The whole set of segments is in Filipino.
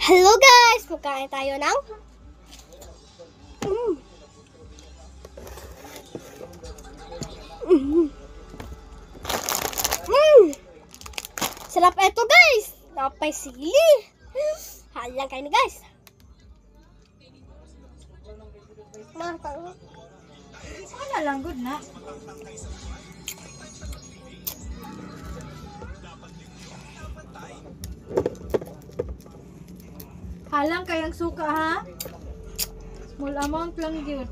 Hello guys! Magkain tayo ng Sarap ito guys! Napay sili! Halang kayo ni guys! Ano lang, good na. Halang kayang suka ha? Small amount lang yun.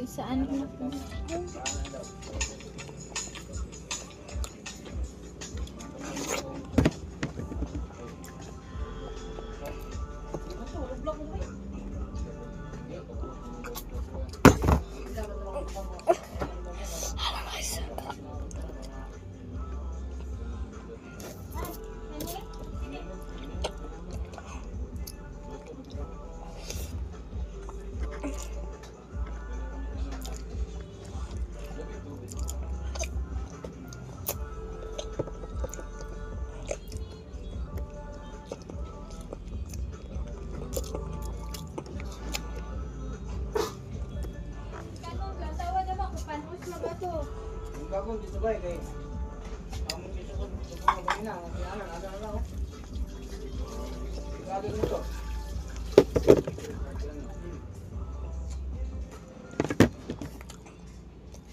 Isaan na po. Gagawin dito ba kay amo dito ko magay na ang ana na lang gagawin mo to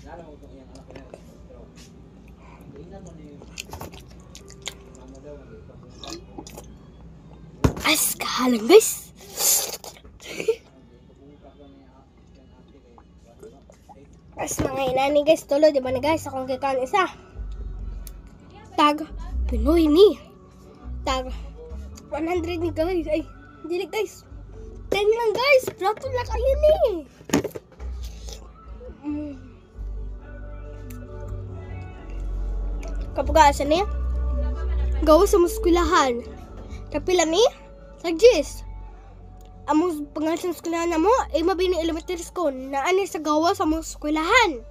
lalo mo tong yang anak ko pero tingnan mo ni mama daw As kahalang guys! As mga inani guys, tulo, di ba na guys, akong kikaan isa. Tag, Pinoy ni. Tag, 100 ni guys. Ay, hindi guys. 10 lang guys, plato lang kayo ni. Kapag asa niya? Gawa sa muskulahan. Kapila ni? Sagjis. Amo pangalan sa eskwelahan na mo, ay mabini elementary school na ani sa gawa sa mga eskwelahan.